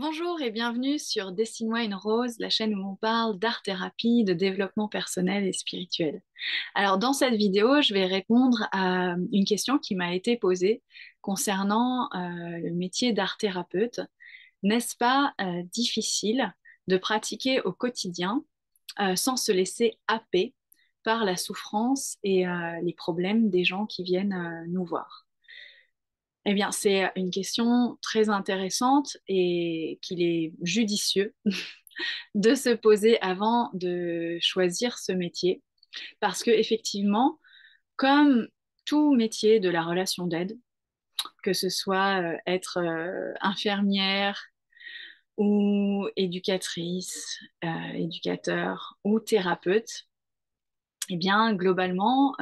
Bonjour et bienvenue sur Dessine-moi une rose, la chaîne où on parle d'art-thérapie, de développement personnel et spirituel. Alors dans cette vidéo, je vais répondre à une question qui m'a été posée concernant le métier d'art-thérapeute. N'est-ce pas difficile de pratiquer au quotidien sans se laisser happer par la souffrance et les problèmes des gens qui viennent nous voir? Eh bien, c'est une question très intéressante et qu'il est judicieux de se poser avant de choisir ce métier. Parce que effectivement, comme tout métier de la relation d'aide, que ce soit être infirmière ou éducatrice, éducateur ou thérapeute, eh bien, globalement,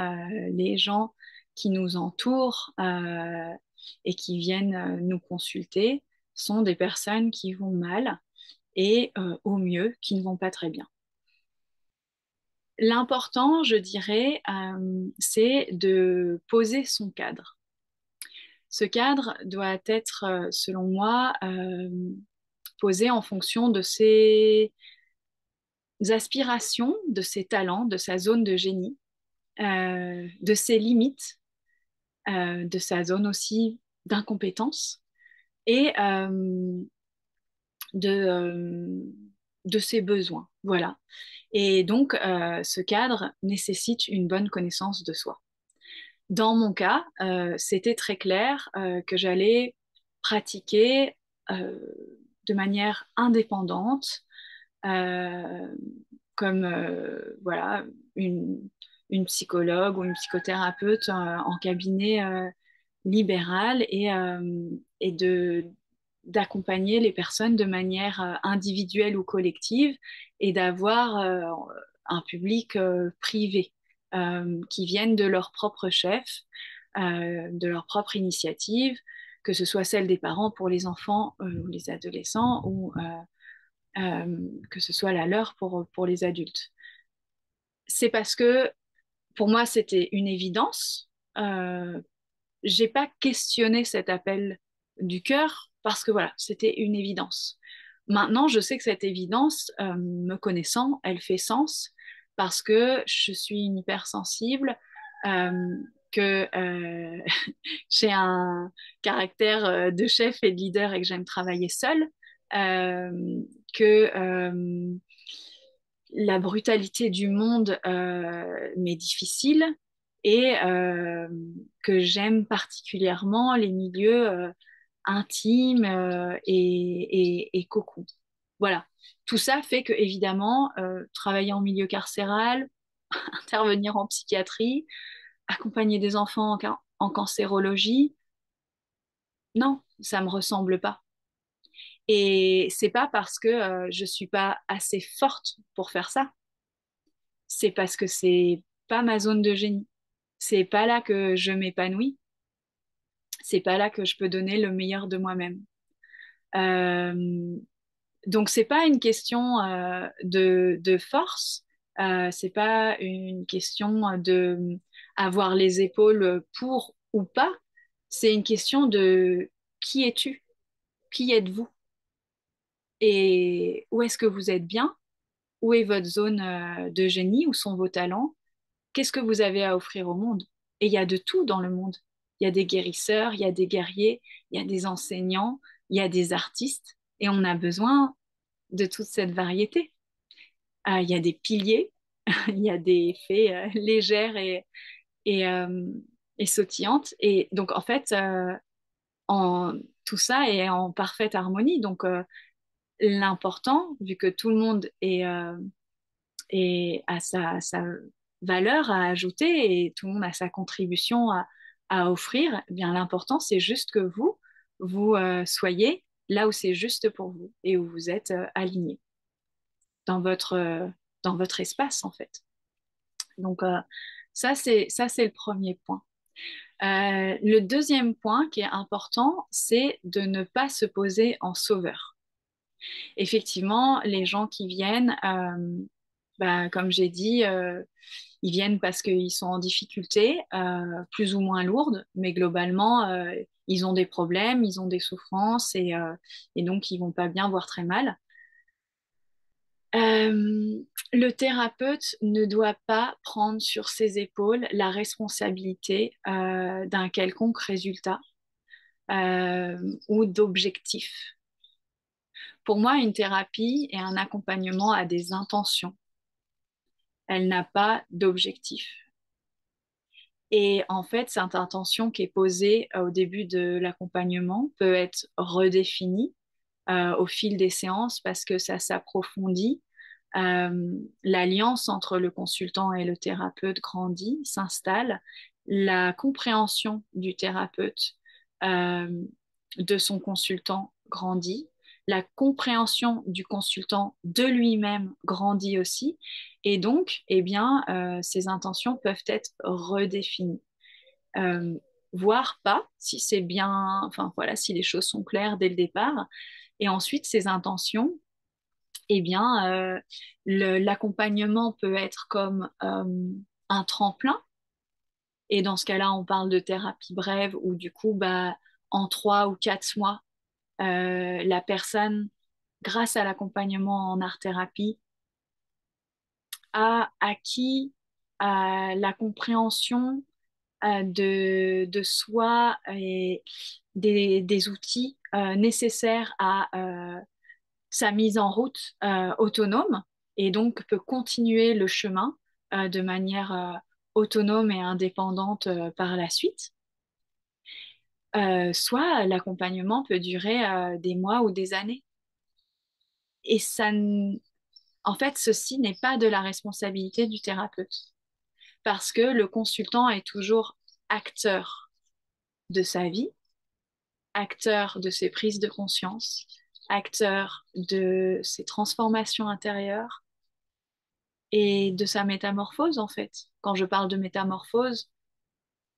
les gens qui nous entourent et qui viennent nous consulter sont des personnes qui vont mal et au mieux qui ne vont pas très bien. L'important, je dirais, c'est de poser son cadre. Ce cadre doit être, selon moi, posé en fonction de ses aspirations, de ses talents, de sa zone de génie, de ses limites, de sa zone aussi d'incompétence et de, euh, de ses besoins. Voilà. Et donc, ce cadre nécessite une bonne connaissance de soi. Dans mon cas, c'était très clair que j'allais pratiquer euh, de manière indépendante, euh, comme voilà, une, une psychologue ou une psychothérapeute en cabinet libéral et d'accompagner les personnes de manière individuelle ou collective et d'avoir un public privé qui viennent de leur propre chef, de leur propre initiative, que ce soit celle des parents pour les enfants ou les adolescents ou que ce soit la leur pour les adultes. C'est parce que pour moi, c'était une évidence. J'ai pas questionné cet appel du cœur parce que voilà, c'était une évidence. Maintenant, je sais que cette évidence, me connaissant, elle fait sens parce que je suis une hypersensible, euh, que j'ai un caractère de chef et de leader et que j'aime travailler seule, euh, que la brutalité du monde m'est difficile et que j'aime particulièrement les milieux intimes et cocon. Voilà. Tout ça fait que, évidemment, travailler en milieu carcéral, intervenir en psychiatrie, accompagner des enfants en cancérologie, non, ça me ressemble pas. Et c'est pas parce que je suis pas assez forte pour faire ça, c'est parce que c'est pas ma zone de génie. C'est pas là que je m'épanouis, c'est pas là que je peux donner le meilleur de moi-même. Euh, donc c'est pas une question de force, c'est pas une question de avoir les épaules pour ou pas, c'est une question de qui es-tu, qui êtes-vous et où est-ce que vous êtes bien, où est votre zone de génie, où sont vos talents, qu'est-ce que vous avez à offrir au monde? Et il y a de tout dans le monde. Il y a des guérisseurs, il y a des guerriers, il y a des enseignants, il y a des artistes, et on a besoin de toute cette variété. Il y a des piliers, il y a des fées légères et, euh, et sautillantes. Et donc, en fait, en, tout ça est en parfaite harmonie. Donc, l'important, vu que tout le monde a sa valeur à ajouter et tout le monde a sa contribution à offrir, eh bien l'important c'est juste que vous soyez là où c'est juste pour vous et où vous êtes aligné dans dans votre espace en fait. Donc ça c'est le premier point. Le deuxième point qui est important, c'est de ne pas se poser en sauveur. Effectivement, les gens qui viennent Bah, comme j'ai dit, ils viennent parce qu'ils sont en difficulté, plus ou moins lourde, mais globalement, ils ont des problèmes, ils ont des souffrances et donc ils vont pas bien, voire très mal. Le thérapeute ne doit pas prendre sur ses épaules la responsabilité d'un quelconque résultat euh, ou d'objectif. Pour moi, une thérapie et un accompagnement a des intentions. Elle n'a pas d'objectif. Et en fait, cette intention qui est posée au début de l'accompagnement peut être redéfinie au fil des séances parce que ça s'approfondit. L'alliance entre le consultant et le thérapeute grandit, s'installe. La compréhension du thérapeute euh, de son consultant grandit. La compréhension du consultant de lui-même grandit aussi. Et donc, eh bien, ces intentions peuvent être redéfinies. Euh, voire pas, si c'est bien, enfin voilà, si les choses sont claires dès le départ. Et ensuite, ces intentions, eh bien, l'accompagnement peut être comme un tremplin. Et dans ce cas-là, on parle de thérapie brève où du coup, bah, en 3 ou 4 mois, la personne, grâce à l'accompagnement en art-thérapie, a acquis la compréhension de soi et des outils nécessaires à sa mise en route autonome et donc peut continuer le chemin de manière autonome et indépendante par la suite. Soit l'accompagnement peut durer des mois ou des années. Et en fait, ceci n'est pas de la responsabilité du thérapeute parce que le consultant est toujours acteur de sa vie, acteur de ses prises de conscience, acteur de ses transformations intérieures et de sa métamorphose en fait. Quand je parle de métamorphose,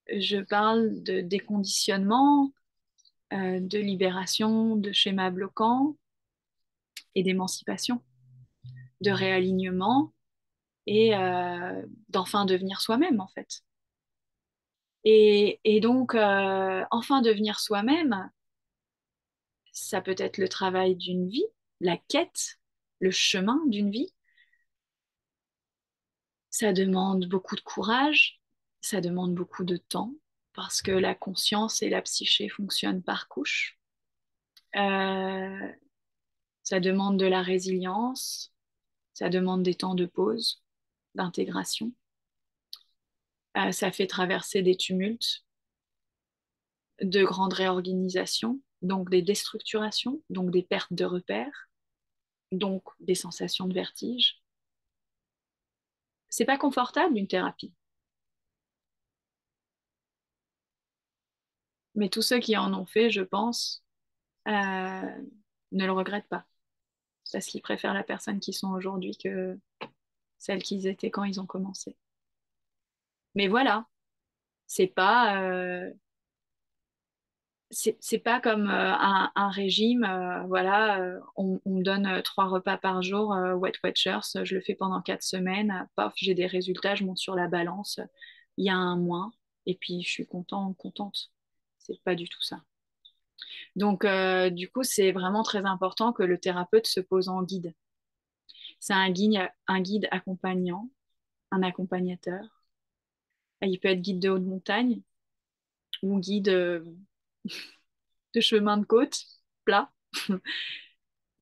je parle de déconditionnement, de libération de schémas bloquants et d'émancipation, de réalignement et d'enfin devenir soi-même en fait. Et donc, enfin devenir soi-même, ça peut être le travail d'une vie, la quête, le chemin d'une vie. Ça demande beaucoup de courage, ça demande beaucoup de temps, parce que la conscience et la psyché fonctionnent par couches. Euh, ça demande de la résilience, ça demande des temps de pause, d'intégration. Ça fait traverser des tumultes, de grandes réorganisations, donc des déstructurations, donc des pertes de repères, donc des sensations de vertige. C'est pas confortable une thérapie, mais tous ceux qui en ont fait, je pense, ne le regrettent pas, parce qu'ils préfèrent la personne qu'ils sont aujourd'hui que celle qu'ils étaient quand ils ont commencé. Mais voilà, c'est pas, c'est pas comme un régime, voilà, on me donne 3 repas par jour, Weight Watchers, je le fais pendant 4 semaines, paf, j'ai des résultats, je monte sur la balance, il y a un mois, et puis je suis content, contente. C'est pas du tout ça. Donc, du coup, c'est vraiment très important que le thérapeute se pose en guide. C'est un guide accompagnant, un accompagnateur. Il peut être guide de haute montagne ou guide de chemin de côte, plat.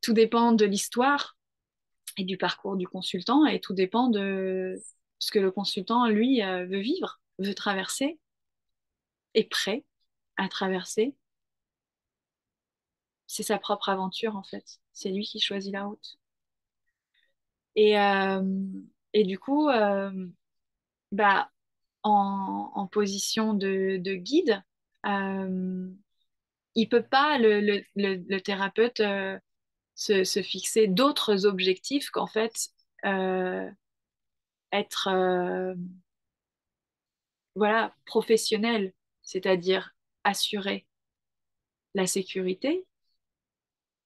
Tout dépend de l'histoire et du parcours du consultant et tout dépend de ce que le consultant, lui, veut vivre, veut traverser, est prêt à traverser. C'est sa propre aventure, en fait. C'est lui qui choisit la route. Et, euh, et du coup, bah, en position de guide, euh, il peut pas, le thérapeute, se fixer d'autres objectifs qu'en fait euh, être voilà, professionnel, c'est-à-dire assurer la sécurité,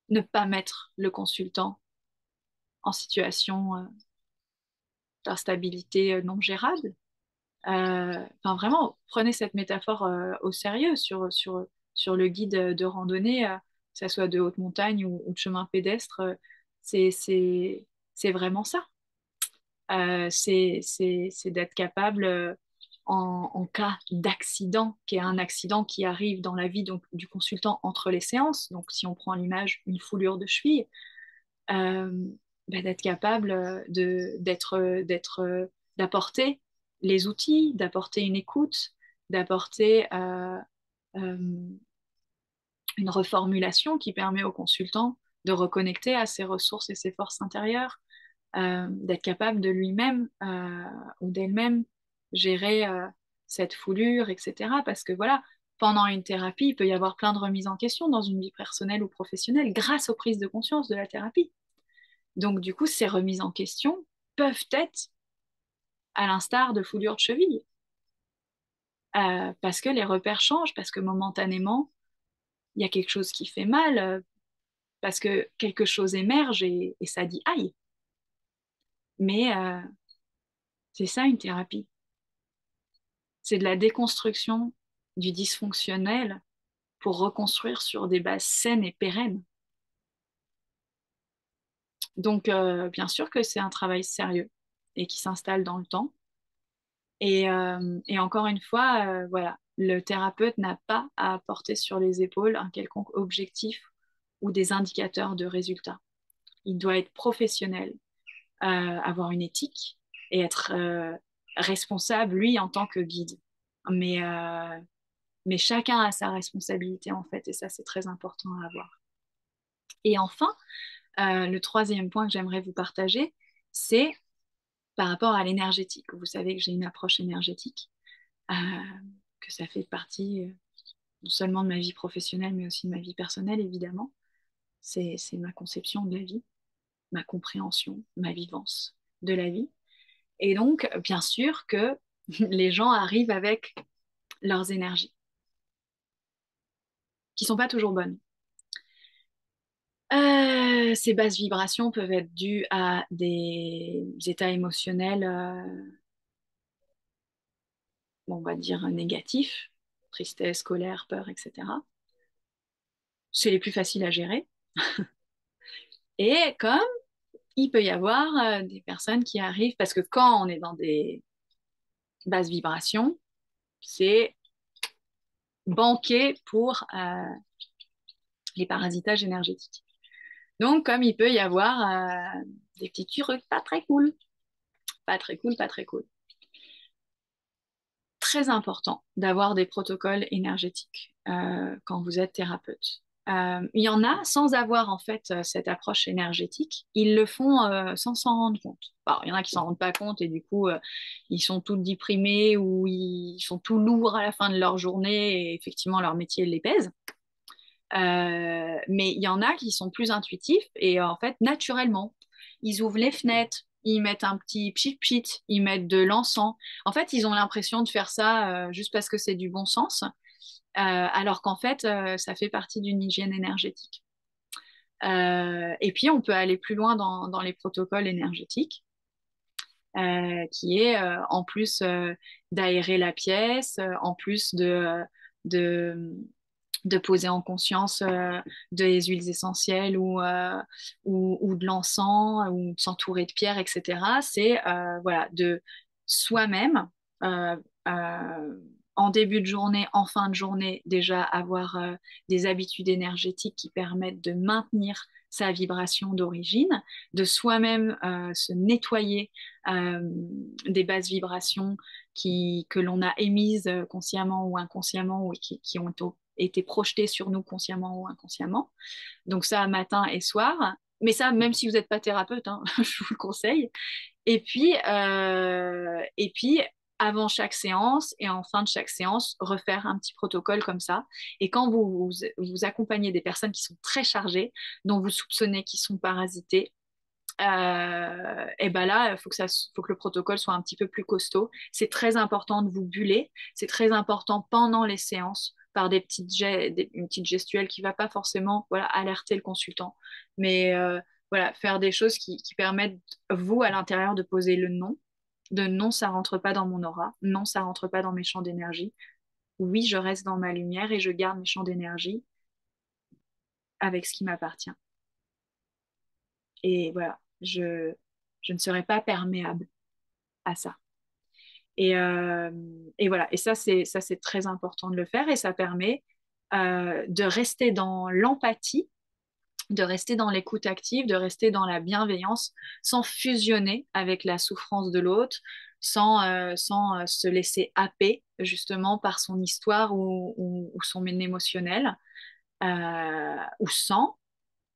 ne pas mettre le consultant en situation d'instabilité non gérable. Enfin, vraiment, prenez cette métaphore au sérieux sur le guide de randonnée, que ce soit de haute montagne ou de chemin pédestre. C'est, c'est, c'est vraiment ça. C'est d'être capable, en cas d'accident, qui est un accident qui arrive dans la vie donc, du consultant entre les séances, donc si on prend l'image, une foulure de cheville, euh, d'être capable d'apporter les outils, d'apporter une écoute, d'apporter euh, une reformulation qui permet au consultant de reconnecter à ses ressources et ses forces intérieures, d'être capable de lui-même ou d'elle-même gérer cette foulure, etc. Parce que voilà, pendant une thérapie, il peut y avoir plein de remises en question dans une vie personnelle ou professionnelle grâce aux prises de conscience de la thérapie. Donc du coup, ces remises en question peuvent être à l'instar de foulures de cheville, parce que les repères changent, parce que momentanément, il y a quelque chose qui fait mal, parce que quelque chose émerge et ça dit aïe. Mais c'est ça une thérapie. C'est de la déconstruction du dysfonctionnel pour reconstruire sur des bases saines et pérennes. Donc, bien sûr que c'est un travail sérieux et qui s'installe dans le temps. Et encore une fois, voilà, le thérapeute n'a pas à porter sur les épaules un quelconque objectif ou des indicateurs de résultats. Il doit être professionnel, avoir une éthique et être responsable, lui, en tant que guide. Mais, euh, mais chacun a sa responsabilité, en fait, et ça, c'est très important à avoir. Et enfin, le troisième point que j'aimerais vous partager, c'est par rapport à l'énergétique. Vous savez que j'ai une approche énergétique, euh, que ça fait partie non seulement de ma vie professionnelle, mais aussi de ma vie personnelle, évidemment. C'est ma conception de la vie, ma compréhension, ma vivance de la vie. Et donc, bien sûr que les gens arrivent avec leurs énergies, qui sont pas toujours bonnes. Ces basses vibrations peuvent être dues à des états émotionnels, on va dire négatifs, tristesse, colère, peur, etc. C'est les plus faciles à gérer. Et comme il peut y avoir des personnes qui arrivent, parce que quand on est dans des basses vibrations, c'est banqué pour les parasitages énergétiques. Donc, comme il peut y avoir des petits trucs pas très cool, pas très cool, pas très cool. Très important d'avoir des protocoles énergétiques quand vous êtes thérapeute. Il y en a sans avoir en fait cette approche énergétique, ils le font sans s'en rendre compte. Alors, il y en a qui s'en rendent pas compte et du coup ils sont tous déprimés ou ils sont tout lourds à la fin de leur journée et effectivement leur métier les pèse. Mais il y en a qui sont plus intuitifs et en fait, naturellement, ils ouvrent les fenêtres, ils mettent un petit pchit-pchit, ils mettent de l'encens. En fait, ils ont l'impression de faire ça juste parce que c'est du bon sens, alors qu'en fait, ça fait partie d'une hygiène énergétique. Et puis, on peut aller plus loin dans les protocoles énergétiques, qui est en plus d'aérer la pièce, en plus de de poser en conscience des huiles essentielles ou de l'encens ou de s'entourer de pierres, etc. C'est voilà, de soi-même, euh, euh, en début de journée, en fin de journée, déjà avoir des habitudes énergétiques qui permettent de maintenir sa vibration d'origine, de soi-même se nettoyer des basses vibrations que l'on a émises consciemment ou inconsciemment ou qui ont été projetées sur nous consciemment ou inconsciemment. Donc ça, matin et soir. Mais ça, même si vous n'êtes pas thérapeute, hein, je vous le conseille. Et puis, avant chaque séance et en fin de chaque séance, refaire un petit protocole comme ça. Et quand vous accompagnez des personnes qui sont très chargées, dont vous soupçonnez qu'ils sont parasités, et ben là, faut que le protocole soit un petit peu plus costaud. C'est très important de vous buller. C'est très important pendant les séances par une petite gestuelle qui va pas forcément voilà, alerter le consultant, mais voilà, faire des choses qui permettent vous à l'intérieur de poser le non. de non, ça rentre pas dans mon aura, non, ça rentre pas dans mes champs d'énergie. Oui, je reste dans ma lumière et je garde mes champs d'énergie avec ce qui m'appartient. Et voilà, je ne serai pas perméable à ça. Et, euh, et voilà, et ça, c'est très important de le faire et ça permet de rester dans l'empathie, de rester dans l'écoute active, de rester dans la bienveillance sans fusionner avec la souffrance de l'autre, sans se laisser happer justement par son histoire ou son émotionnel, ou sans,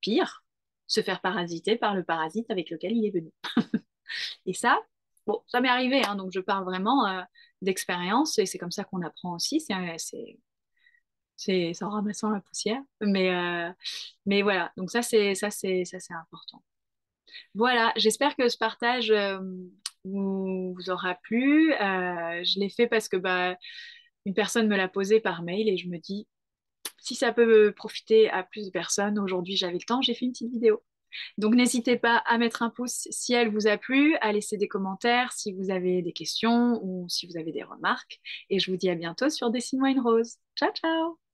pire, se faire parasiter par le parasite avec lequel il est venu. Et ça, bon, ça m'est arrivé, hein, donc je parle vraiment d'expérience et c'est comme ça qu'on apprend aussi. C'est en ramassant la poussière. Mais voilà, donc ça c'est important. Voilà, j'espère que ce partage vous aura plu. Je l'ai fait parce que bah, une personne me l'a posé par mail et je me dis, si ça peut profiter à plus de personnes, aujourd'hui j'avais le temps, j'ai fait une petite vidéo. Donc n'hésitez pas à mettre un pouce si elle vous a plu, à laisser des commentaires si vous avez des questions ou si vous avez des remarques. Et je vous dis à bientôt sur Dessine-moi une rose. Ciao, ciao!